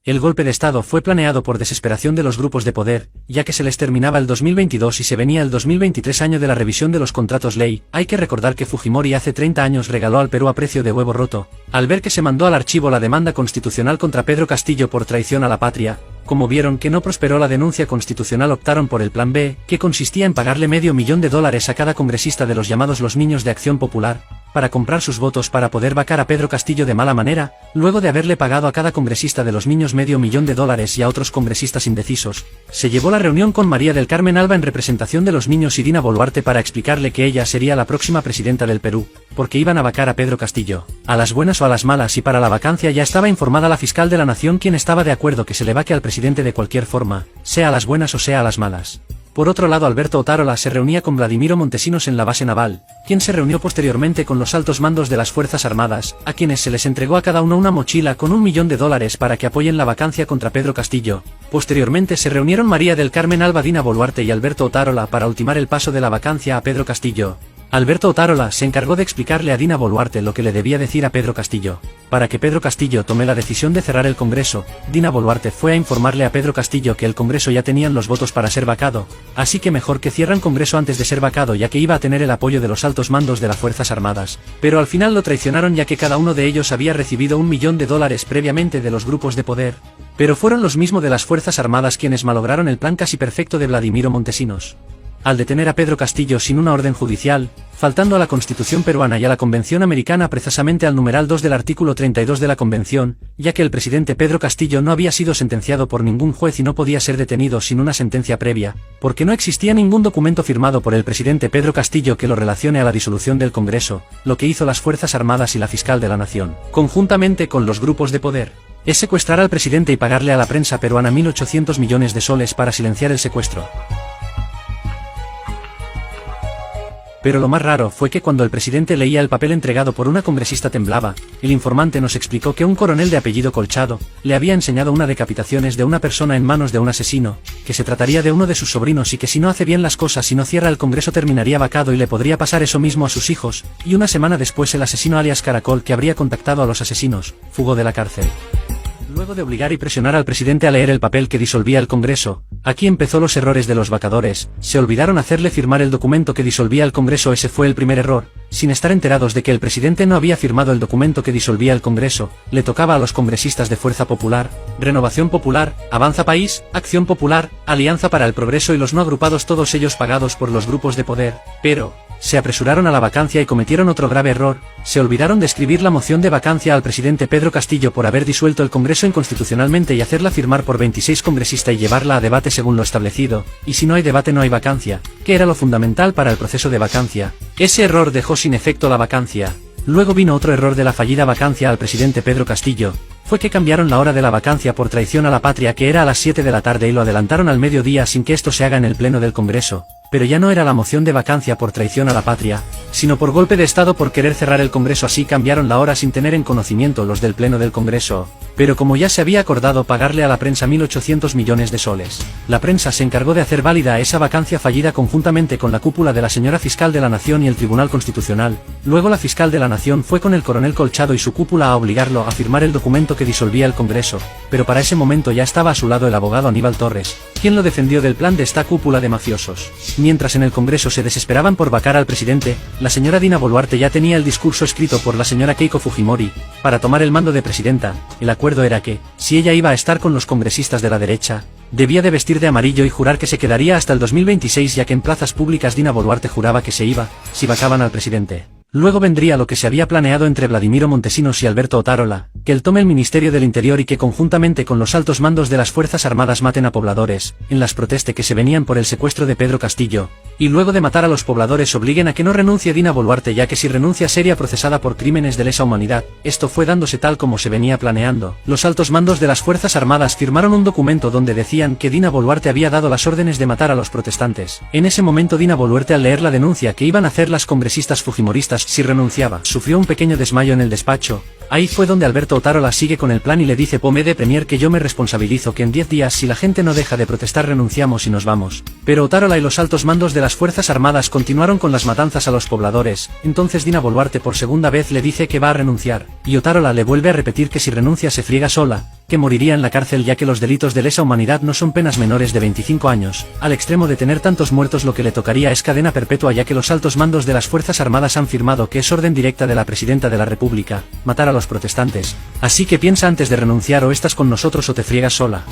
El golpe de Estado fue planeado por desesperación de los grupos de poder, ya que se les terminaba el 2022 y se venía el 2023, año de la revisión de los contratos ley. Hay que recordar que Fujimori hace 30 años regaló al Perú a precio de huevo roto, al ver que se mandó al archivo la demanda constitucional contra Pedro Castillo por traición a la patria. Como vieron que no prosperó la denuncia constitucional, optaron por el plan B, que consistía en pagarle $500,000 a cada congresista de los llamados los Niños de Acción Popular, para comprar sus votos para poder vacar a Pedro Castillo de mala manera. Luego de haberle pagado a cada congresista de los niños $500,000 y a otros congresistas indecisos, se llevó la reunión con María del Carmen Alba en representación de los niños y Dina Boluarte para explicarle que ella sería la próxima presidenta del Perú, porque iban a vacar a Pedro Castillo, a las buenas o a las malas, y para la vacancia ya estaba informada la fiscal de la nación, quien estaba de acuerdo que se le vaque al presidente de cualquier forma, sea a las buenas o sea a las malas. Por otro lado, Alberto Otárola se reunía con Vladimiro Montesinos en la base naval, quien se reunió posteriormente con los altos mandos de las Fuerzas Armadas, a quienes se les entregó a cada uno una mochila con $1,000,000 para que apoyen la vacancia contra Pedro Castillo. Posteriormente se reunieron María del Carmen Alba, Dina Boluarte y Alberto Otárola para ultimar el paso de la vacancia a Pedro Castillo. Alberto Otárola se encargó de explicarle a Dina Boluarte lo que le debía decir a Pedro Castillo. Para que Pedro Castillo tome la decisión de cerrar el Congreso, Dina Boluarte fue a informarle a Pedro Castillo que el Congreso ya tenían los votos para ser vacado, así que mejor que cierran Congreso antes de ser vacado, ya que iba a tener el apoyo de los altos mandos de las Fuerzas Armadas. Pero al final lo traicionaron, ya que cada uno de ellos había recibido $1,000,000 previamente de los grupos de poder. Pero fueron los mismos de las Fuerzas Armadas quienes malograron el plan casi perfecto de Vladimiro Montesinos. Al detener a Pedro Castillo sin una orden judicial, faltando a la Constitución peruana y a la Convención Americana, precisamente al numeral 2 del artículo 32 de la Convención, ya que el presidente Pedro Castillo no había sido sentenciado por ningún juez y no podía ser detenido sin una sentencia previa, porque no existía ningún documento firmado por el presidente Pedro Castillo que lo relacione a la disolución del Congreso. Lo que hizo las Fuerzas Armadas y la fiscal de la nación, conjuntamente con los grupos de poder, es secuestrar al presidente y pagarle a la prensa peruana 1.800 millones de soles para silenciar el secuestro. Pero lo más raro fue que cuando el presidente leía el papel entregado por una congresista temblaba. El informante nos explicó que un coronel de apellido Colchado le había enseñado una decapitación de una persona en manos de un asesino, que se trataría de uno de sus sobrinos y que si no hace bien las cosas y no cierra el Congreso terminaría vacado y le podría pasar eso mismo a sus hijos. Y una semana después el asesino alias Caracol, que habría contactado a los asesinos, fugó de la cárcel. Luego de obligar y presionar al presidente a leer el papel que disolvía el Congreso, aquí empezó los errores de los vacadores. Se olvidaron hacerle firmar el documento que disolvía el Congreso. Ese fue el primer error. Sin estar enterados de que el presidente no había firmado el documento que disolvía el Congreso, le tocaba a los congresistas de Fuerza Popular, Renovación Popular, Avanza País, Acción Popular, Alianza para el Progreso y los no agrupados, todos ellos pagados por los grupos de poder. Pero se apresuraron a la vacancia y cometieron otro grave error. Se olvidaron de escribir la moción de vacancia al presidente Pedro Castillo por haber disuelto el Congreso inconstitucionalmente y hacerla firmar por 26 congresistas y llevarla a debate según lo establecido. Y si no hay debate no hay vacancia, que era lo fundamental para el proceso de vacancia. Ese error dejó sin efecto la vacancia. Luego vino otro error de la fallida vacancia al presidente Pedro Castillo. Fue que cambiaron la hora de la vacancia por traición a la patria, que era a las 7 de la tarde, y lo adelantaron al mediodía sin que esto se haga en el pleno del Congreso. Pero ya no era la moción de vacancia por traición a la patria, sino por golpe de Estado por querer cerrar el Congreso. Así cambiaron la hora sin tener en conocimiento los del pleno del Congreso. Pero como ya se había acordado pagarle a la prensa 1.800 millones de soles, la prensa se encargó de hacer válida esa vacancia fallida conjuntamente con la cúpula de la señora fiscal de la nación y el Tribunal Constitucional. Luego la fiscal de la nación fue con el coronel Colchado y su cúpula a obligarlo a firmar el documento que disolvía el Congreso, pero para ese momento ya estaba a su lado el abogado Aníbal Torres, quien lo defendió del plan de esta cúpula de mafiosos. Mientras en el Congreso se desesperaban por vacar al presidente, la señora Dina Boluarte ya tenía el discurso escrito por la señora Keiko Fujimori para tomar el mando de presidenta. El acuerdo era que, si ella iba a estar con los congresistas de la derecha, debía de vestir de amarillo y jurar que se quedaría hasta el 2026, ya que en plazas públicas Dina Boluarte juraba que se iba, si vacaban al presidente. Luego vendría lo que se había planeado entre Vladimiro Montesinos y Alberto Otárola, que él tome el Ministerio del Interior y que conjuntamente con los altos mandos de las Fuerzas Armadas maten a pobladores, en las protestas que se venían por el secuestro de Pedro Castillo, y luego de matar a los pobladores obliguen a que no renuncie Dina Boluarte, ya que si renuncia sería procesada por crímenes de lesa humanidad. Esto fue dándose tal como se venía planeando. Los altos mandos de las Fuerzas Armadas firmaron un documento donde decían que Dina Boluarte había dado las órdenes de matar a los protestantes. En ese momento Dina Boluarte, al leer la denuncia que iban a hacer las congresistas fujimoristas si renunciaba. Sufrió un pequeño desmayo en el despacho. Ahí fue donde Alberto Otárola sigue con el plan y le dice: Pome de Premier que yo me responsabilizo, que en 10 días si la gente no deja de protestar renunciamos y nos vamos. Pero Otárola y los altos mandos de las Fuerzas Armadas continuaron con las matanzas a los pobladores. Entonces Dina Boluarte por segunda vez le dice que va a renunciar, y Otárola le vuelve a repetir que si renuncia se friega sola, que moriría en la cárcel ya que los delitos de lesa humanidad no son penas menores de 25 años, al extremo de tener tantos muertos lo que le tocaría es cadena perpetua ya que los altos mandos de las Fuerzas Armadas han firmado que es orden directa de la Presidenta de la República, matar a los protestantes. Así que piensa antes de renunciar, o estás con nosotros o te friegas sola.